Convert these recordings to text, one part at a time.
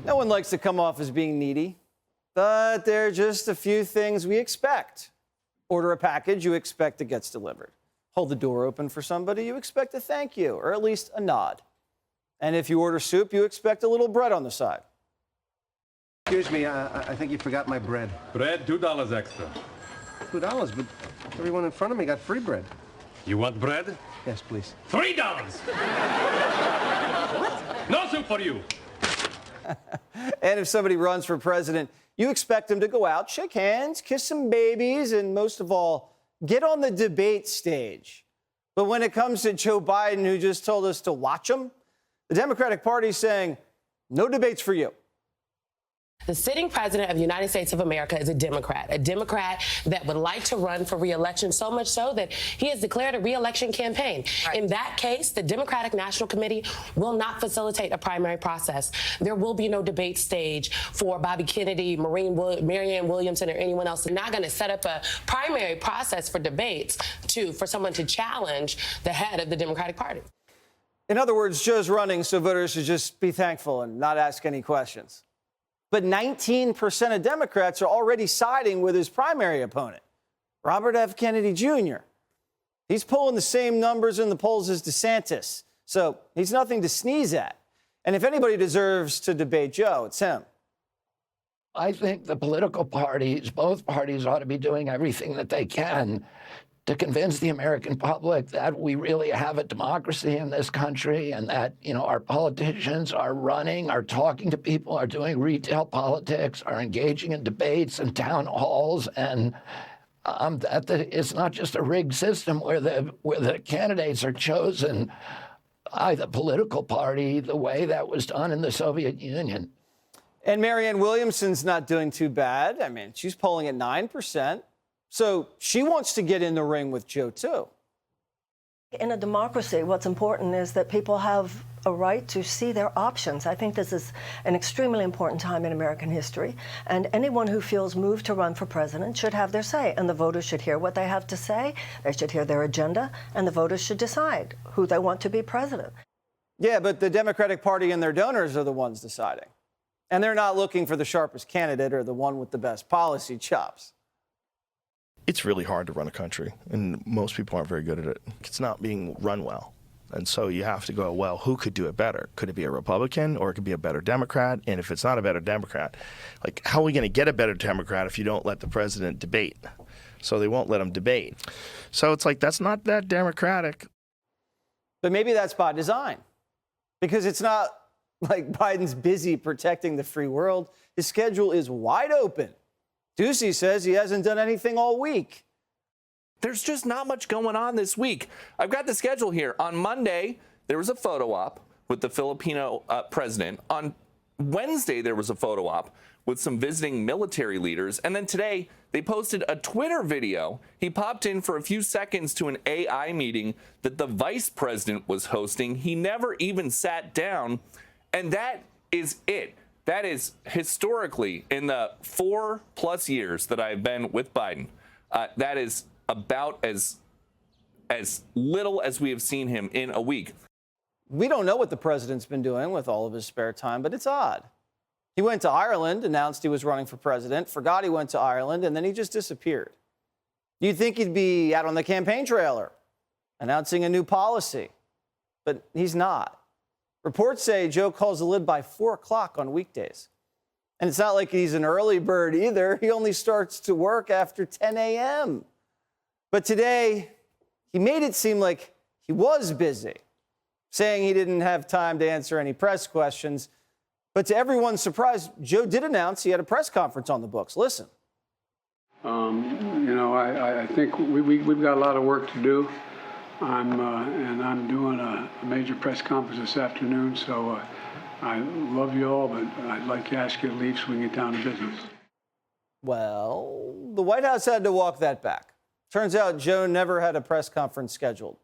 No one likes to come off as being needy, but there are just a few things we expect. Order a package, you expect it gets delivered. Hold the door open for somebody, you expect a thank you, or at least a nod. And if you order soup, you expect a little bread on the side. Excuse me, I think you forgot my bread. Bread, $2 extra. $2, but everyone in front of me got free bread. You want bread? Yes, please. $3! What? No soup for you. And if somebody runs for president, you expect them to go out, shake hands, kiss some babies, and most of all, get on the debate stage. But when it comes to Joe Biden, who just told us to watch him, the Democratic Party is saying, no debates for you. The sitting president of the United States of America is a Democrat that would like to run for re-election, so much so that he has declared a re-election campaign. Right. In that case, the Democratic National Committee will not facilitate a primary process. There will be no debate stage for Bobby Kennedy, Marianne Williamson, or anyone else. They're not going to set up a primary process for debates for someone to challenge the head of the Democratic Party. In other words, Joe's running, so voters should just be thankful and not ask any questions. But 19% of Democrats are already siding with his primary opponent, Robert F. Kennedy Jr. He's pulling the same numbers in the polls as DeSantis, so he's nothing to sneeze at. And if anybody deserves to debate Joe, it's him. I think the political parties, both parties, ought to be doing everything that they can to convince the American public that we really have a democracy in this country and that, our politicians are running, are talking to people, are doing retail politics, are engaging in debates and town halls, and it's not just a rigged system where the candidates are chosen by the political party the way that was done in the Soviet Union. And Marianne Williamson's not doing too bad. I mean, she's polling at 9%. So she wants to get in the ring with Joe, too. In a democracy, what's important is that people have a right to see their options. I think this is an extremely important time in American history, and anyone who feels moved to run for president should have their say, and the voters should hear what they have to say, they should hear their agenda, and the voters should decide who they want to be president. Yeah, but the Democratic Party and their donors are the ones deciding. And they're not looking for the sharpest candidate or the one with the best policy chops. It's really hard to run a country, and most people aren't very good at it. It's not being run well. And so you have to go, well, who could do it better? Could it be a Republican, or it could be a better Democrat? And if it's not a better Democrat, how are we going to get a better Democrat if you don't let the president debate? So they won't let him debate. So it's that's not that democratic. But maybe that's by design, because it's not like Biden's busy protecting the free world. His schedule is wide open. Ducey says he hasn't done anything all week. There's just not much going on this week. I've got the schedule here. On Monday, there was a photo op with the Filipino president. On Wednesday, there was a photo op with some visiting military leaders. And then today, they posted a Twitter video. He popped in for a few seconds to an AI meeting that the vice president was hosting. He never even sat down. And that is it. That is historically, in the 4+ years that I've been with Biden, that is about as little as we have seen him in a week. We don't know what the president's been doing with all of his spare time, but it's odd. He went to Ireland, announced he was running for president, forgot he went to Ireland, and then he just disappeared. You'd think he'd be out on the campaign trailer, announcing a new policy, but he's not. Reports say Joe calls the lid by 4 o'clock on weekdays. And it's not like he's an early bird either. He only starts to work after 10 a.m. But today, he made it seem like he was busy, saying he didn't have time to answer any press questions. But to everyone's surprise, Joe did announce he had a press conference on the books. Listen. I think we've got a lot of work to do. I'm doing a major press conference this afternoon, so I love you all, but I'd like to ask you to leave so we can get down to business. Well, the White House had to walk that back. Turns out Joe never had a press conference scheduled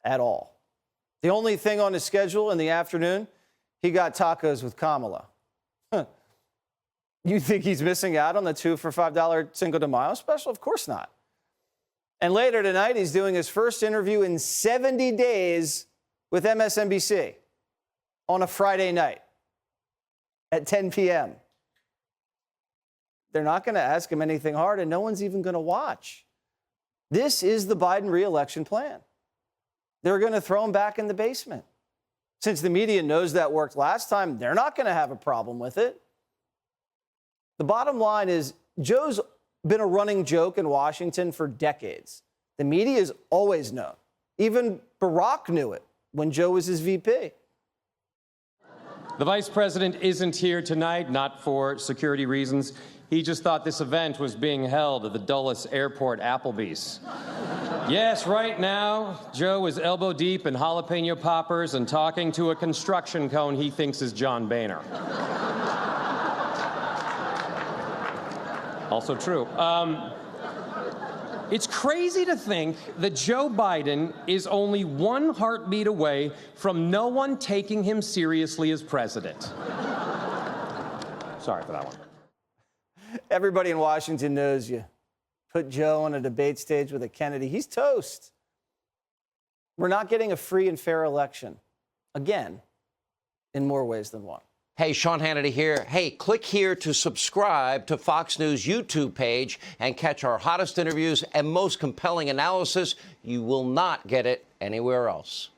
at all. The only thing on his schedule in the afternoon, he got tacos with Kamala. You think he's missing out on the 2 for $5 Cinco de Mayo special? Of course not. And later tonight, he's doing his first interview in 70 days with MSNBC on a Friday night. at 10 p.m. They're not going to ask him anything hard, and no one's even going to watch. This is the Biden re-election plan. They're going to throw him back in the basement. Since the media knows that worked last time, they're not going to have a problem with it. The bottom line is Joe's been a running joke in Washington for decades. The media has always known. Even Barack knew it when Joe was his VP. The vice president isn't here tonight, not for security reasons. He just thought this event was being held at the Dulles Airport Applebee's. Yes, right now, Joe is elbow deep in jalapeno poppers and talking to a construction cone he thinks is John Boehner. Also true. It's crazy to think that Joe Biden is only one heartbeat away from no one taking him seriously as president. Sorry for that one. Everybody in Washington knows you put Joe on a debate stage with a Kennedy. He's toast. We're not getting a free and fair election. Again, in more ways than one. Hey, Sean Hannity here. Hey, click here to subscribe to Fox News YouTube page and catch our hottest interviews and most compelling analysis. You will not get it anywhere else.